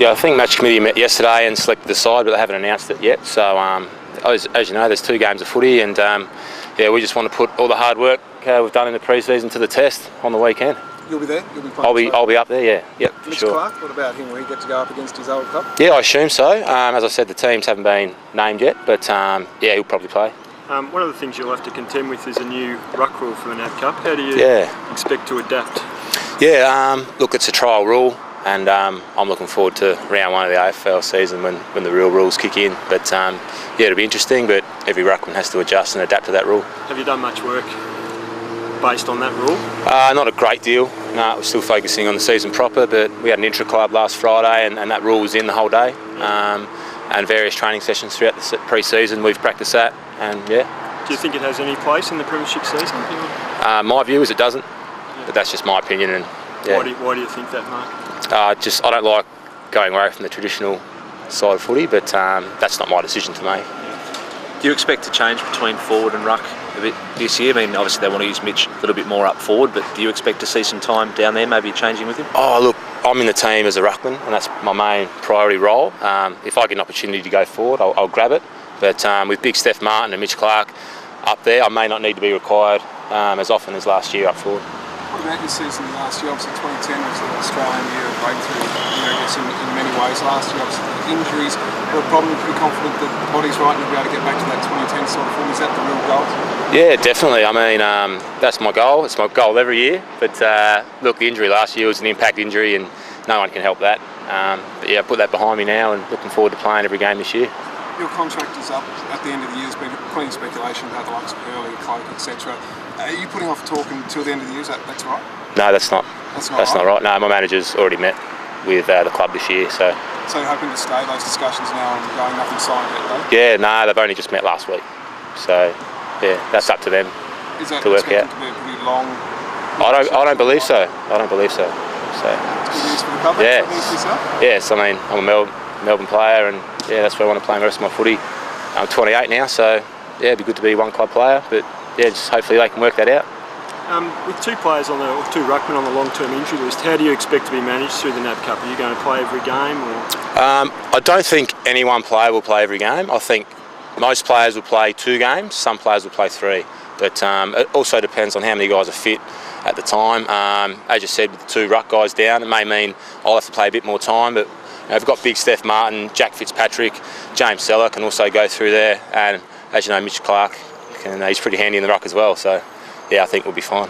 Yeah, I think match committee met yesterday and selected the side, but they haven't announced it yet. So, as you know, there's 2 games of footy, and yeah, we just want to put all the hard work we've done in the pre-season to the test on the weekend. You'll be there? You'll be playing? I'll be up there, yeah. Yep, for Mitch sure. Clark, what about him? Will he get to go up against his old club? Yeah, I assume so. As I said, the teams haven't been named yet, but yeah, he'll probably play. One of the things you'll have to contend with is a new ruck rule for the NAB Cup. How do you expect to adapt? Yeah, look, it's a trial rule, and I'm looking forward to round 1 of the AFL season when the real rules kick in. But yeah, it'll be interesting, but every ruckman has to adjust and adapt to that rule. Have you done much work based on that rule? Not a great deal. No, we're still focusing on the season proper, but we had an intra-club last Friday, and that rule was in the whole day. And various training sessions throughout the pre-season, we've practiced that, and yeah. Do you think it has any place in the premiership season? My view is it doesn't, but that's just my opinion. And yeah. Why do you think that, Mark? I don't like going away from the traditional side of footy, but that's not my decision to make. Do you expect to change between forward and ruck a bit this year? I mean, obviously they want to use Mitch a little bit more up forward, but do you expect to see some time down there, maybe changing with him? Oh, look, I'm in the team as a ruckman, and that's my main priority role. If I get an opportunity to go forward, I'll grab it. But with big Steph Martin and Mitch Clark up there, I may not need to be required as often as last year up forward. What about your season last year? Obviously 2010 was an Australian year of breakthrough, I guess in many ways. Last year, obviously the injuries were a problem. Pretty confident that the body's right and you'll be able to get back to that 2010 sort of form. Is that the real goal? Yeah, definitely. I mean, that's my goal. It's my goal every year. But look, the injury last year was an impact injury, and no one can help that. But yeah, I put that behind me now, and looking forward to playing every game this year. Your contract is up at the end of the year. There's been plenty of speculation about the likes of Hurley, Cloak, etc. Are you putting off talking until the end of the year? That's right? No, that's not. That's not right. No, my manager's already met with the club this year. So you're hoping to stay those discussions now and going nothing signed yet, though? Yeah, no, they've only just met last week. So yeah, that's up to them to work out. To be a pretty long? I don't believe so. I don't believe so. So it's good news for the club. Yeah. Good news for yourself? Yes, I mean, I'm a Melbourne player, and yeah, that's where I want to play the rest of my footy. I'm 28 now, so yeah, it'd be good to be one club player, but yeah, just hopefully they can work that out. With 2 players or 2 ruckmen on the long-term injury list, how do you expect to be managed through the NAB Cup? Are you going to play every game? Or? I don't think any one player will play every game. I think most players will play 2 games, some players will play 3. But it also depends on how many guys are fit at the time. As you said, with the 2 ruck guys down, it may mean I'll have to play a bit more time, but we've got big Steph Martin, Jack Fitzpatrick, James Seller can also go through there, and as you know, Mitch Clark, he's pretty handy in the ruck as well, so yeah, I think we'll be fine.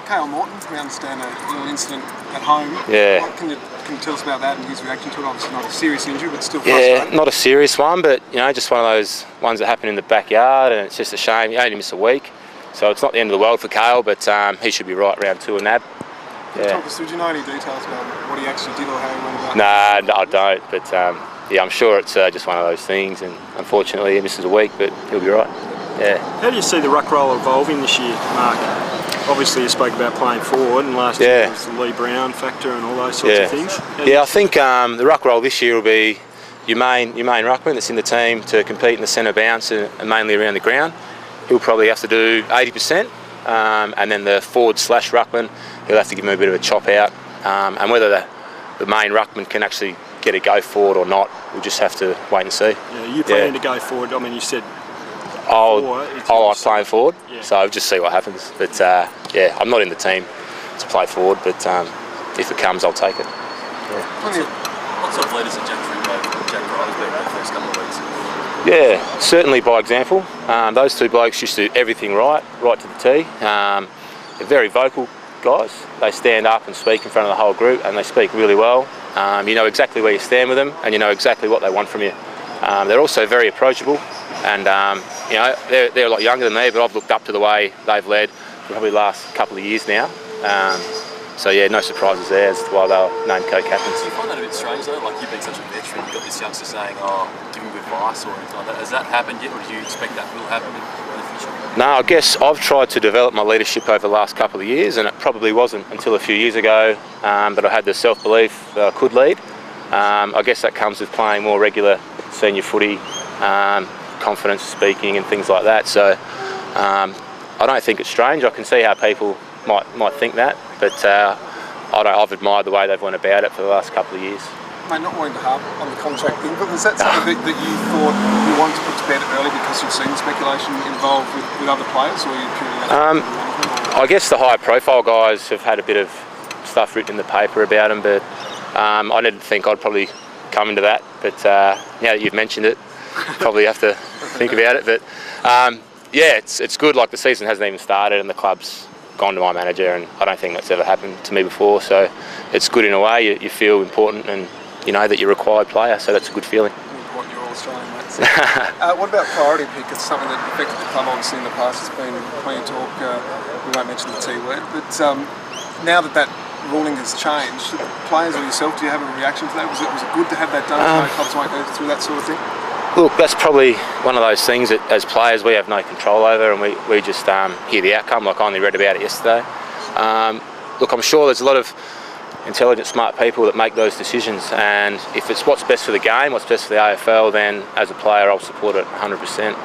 Kyle Morton, we understand a little incident at home. Yeah. What can you tell us about that and his reaction to it? Obviously not a serious injury, but still frustrating. Yeah, not a serious one, but just one of those ones that happen in the backyard, and it's just a shame. He only missed a week, so it's not the end of the world for Kale, but he should be right round 2 of NAB. Yeah. Talk us through, do you know any details about what he actually did or how he went about it? No, I don't, but yeah, I'm sure it's just one of those things, and unfortunately he misses a week, but he'll be right. Yeah. How do you see the ruck role evolving this year, Mark? Obviously you spoke about playing forward, and last year was the Lee Brown factor and all those sorts of things. Yeah, I think the ruck role this year will be your main ruckman that's in the team to compete in the centre bounce and mainly around the ground. He'll probably have to do 80%, and then the forward/ruckman, he'll have to give him a bit of a chop out. And whether the main ruckman can actually get a go forward or not, we'll just have to wait and see. Yeah, you planning to go forward? I mean, you said I like playing forward, so I'll just see what happens. But yeah, I'm not in the team to play forward, but if it comes, I'll take it. What sort of leaders are Jack Ryder's been over the first couple of weeks? Yeah, certainly by example. Those 2 blokes used to do everything right to the T. They're very vocal guys. They stand up and speak in front of the whole group, and they speak really well. You know exactly where you stand with them, and you know exactly what they want from you. They're also very approachable, and they're a lot younger than me, but I've looked up to the way they've led for probably the last couple of years now. So yeah, no surprises there as to why they were named co-captains. Do you find that a bit strange though? Like, you've been such a veteran, you've got this youngster saying, give him advice or anything like that. Has that happened yet, or do you expect that will happen in the future? No, I guess I've tried to develop my leadership over the last couple of years, and it probably wasn't until a few years ago that I had the self-belief that I could lead. I guess that comes with playing more regular senior footy, confidence speaking and things like that. So I don't think it's strange. I can see how people might think that, but I've admired the way they've went about it for the last couple of years. Mate, not wanting to harp on the contract thing, but was that something that you thought you wanted to put to bed early because you've seen speculation involved with other players, or you purely I guess the higher profile guys have had a bit of stuff written in the paper about them, but I didn't think I'd probably come into that. But now that you've mentioned it, probably have to think about it. But yeah, it's good. Like, the season hasn't even started and the club's gone to my manager, and I don't think that's ever happened to me before. So it's good in a way. You feel important, and you know that you're a required player. So that's a good feeling. What you're all Australian, mate. So, what about priority pick? It's something that affected the club obviously in the past. There's been plenty of talk. We won't mention the T word, but now that ruling has changed, the players or yourself, do you have a reaction to that? Was it good to have that done? So clubs won't go through that sort of thing. Look, that's probably one of those things that as players we have no control over, and we just hear the outcome. Like, I only read about it yesterday. Look, I'm sure there's a lot of intelligent, smart people that make those decisions, and if it's what's best for the game, what's best for the AFL, then as a player I'll support it 100%.